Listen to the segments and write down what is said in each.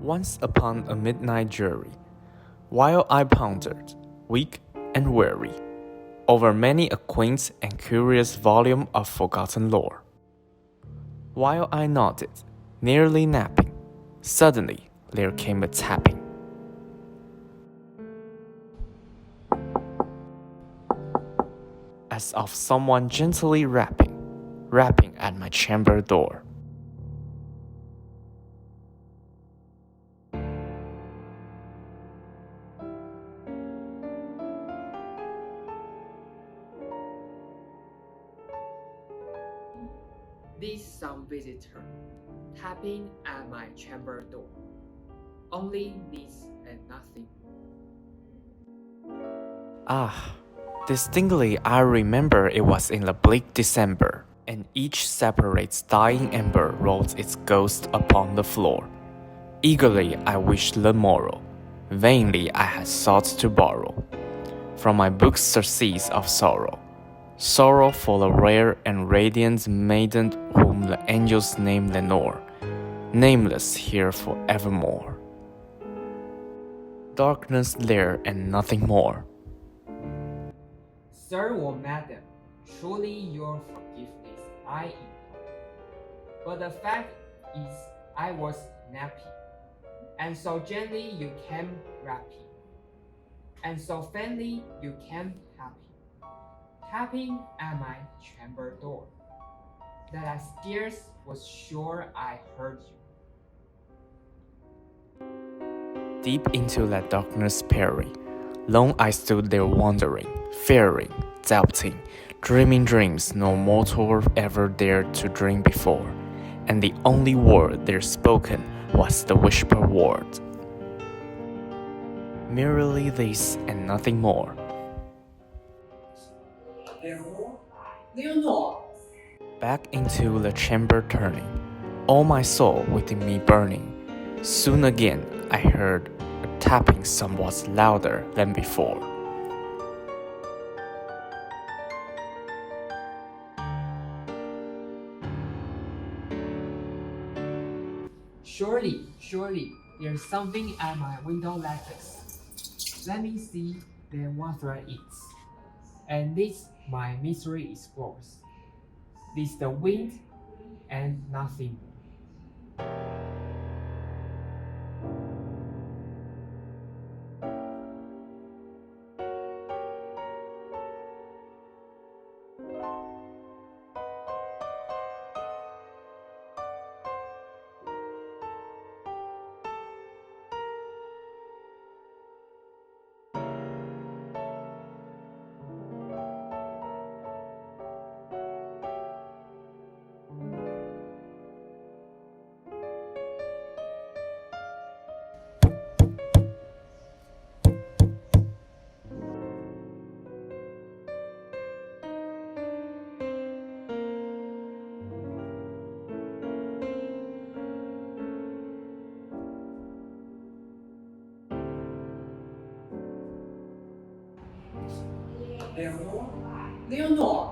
Once upon a midnight jury, while I pondered, weak and weary, over many a quaint and curious volume of forgotten lore. While I nodded, nearly napping, suddenly there came a tapping. As of someone gently rapping at my chamber door. This some visitor tapping at my chamber door. Only this and nothing. Ah, distinctly I remember it was in the bleak December, and each separate dying ember rolled its ghost upon the floor. Eagerly I wished the morrow, vainly I had sought to borrow from my book's surcease of sorrow. Sorrow for the rare and radiant maiden whom the angels name Lenore, nameless here forevermore. Darkness there and nothing more. Sir or madam, surely your forgiveness I implore. But the fact is I was napping, and so gently you came rapping, and so faintly you came tapping at my chamber door, that I scarce was sure I heard you. Deep into that darkness peering, long I stood there wondering, fearing, doubting, dreaming dreams no mortal ever dared to dream before, and the only word there spoken was the whispered word. Merely this and nothing more. Leonore. Back into the chamber turning, all my soul within me burning. Soon again I heard a tapping somewhat louder than before. Surely, there's something at my window lattice. Let me see then what thread is. And this my misery explores. This the wind and nothing more. Leonore.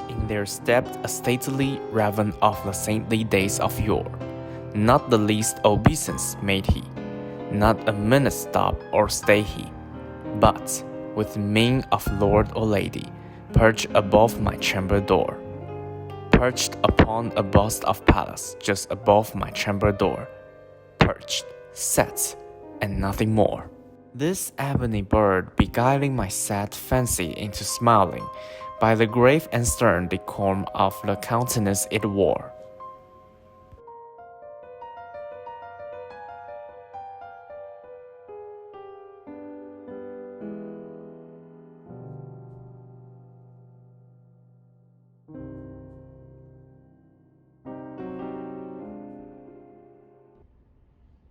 In there stepped a stately raven of the saintly days of yore. Not the least obeisance made he, not a minute stop or stay he, but, with mien of lord or lady, perched above my chamber door. Perched upon a bust of Pallas just above my chamber door. Perched, sat, and nothing more. This ebony bird beguiling my sad fancy into smiling by the grave and stern decorum of the countenance it wore.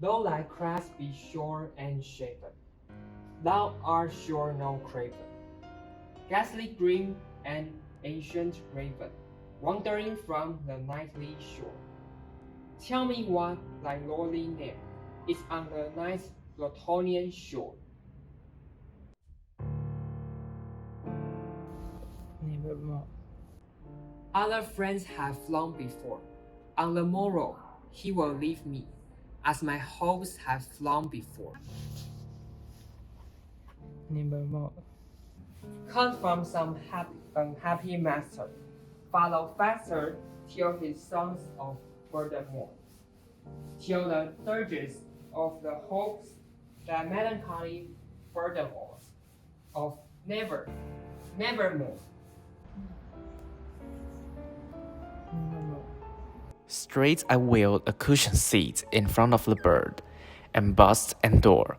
Though thy crest be short and shaven, thou art sure no craven. Ghastly grim and ancient raven, wandering from the nightly shore. Tell me what thy lordly name is on the night's Plutonian shore. Nevermore. Other friends have flown before. On the morrow he will leave me, as my hopes have flown before. Nevermore. Come from some unhappy master, follow faster till his songs of furthermore, till the dirges of the hopes that melancholy furthermore, of never, nevermore. Nevermore. Straight I wheeled a cushioned seat in front of the bird, and bust and door.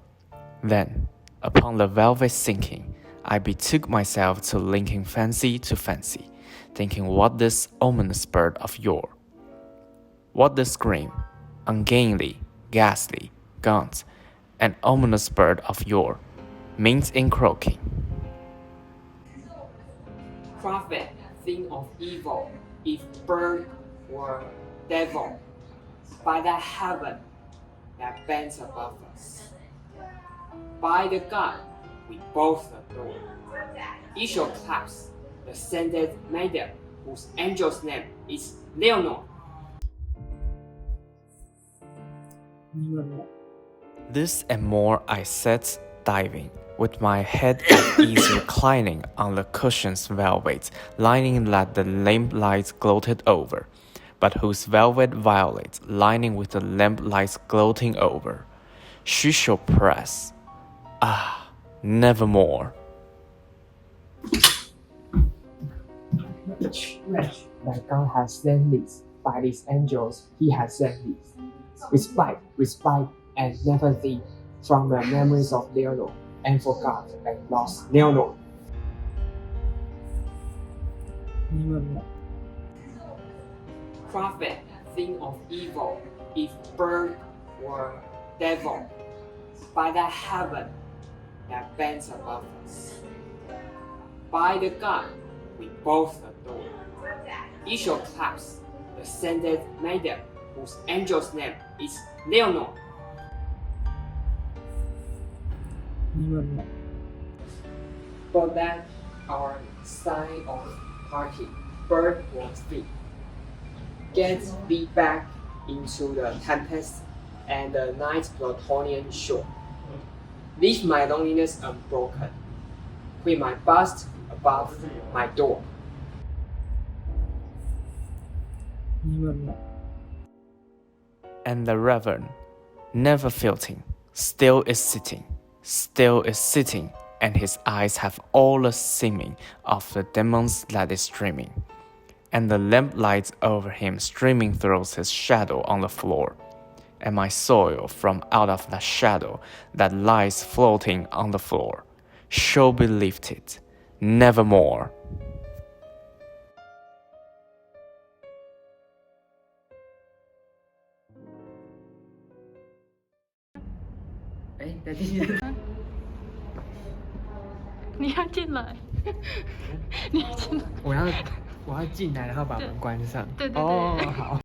Then, upon the velvet sinking, I betook myself to linking fancy to fancy, thinking what this ominous bird of yore, what this grim, ungainly, ghastly, gaunt, and ominous bird of yore means in croaking. Prophet, thing of evil, if bird or devil, by that heaven that bends above us. By the God we both adore, each shall clasp the scented maiden whose angel's name is Leonore. Nevermore. This and more I sat diving, with my head at ease reclining on the cushion's velvet lining that the lamplight gloated over, but whose velvet violet lining with the lamplight gloating over. She shall press. Ah, nevermore. Wretch, that God has sent these, by these angels he has sent these. Respite, and never thee, from the memories of Leonore, and forgot and lost Leonore. Nevermore. Prophet, thing of evil, if bird or devil, by that heaven that bends above us. By the God we both adore, each shall clasp the scented maiden whose angel's name is Leonore. Nevermore. For that our sign of parting, bird or thing, get thee back into the tempest and the night's Plutonian shore. Leave my loneliness unbroken, with my bust above my door. Nevermore. And the Reverend, never filting, still is sitting, and his eyes have all the seeming of the demons that is streaming, and the lamplight over him streaming throws his shadow on the floor, and my soul from out of that shadow that lies floating on the floor shall be lifted, nevermore.你要进来，你要进来。我要进来，然后把门关上。对对对哦，好。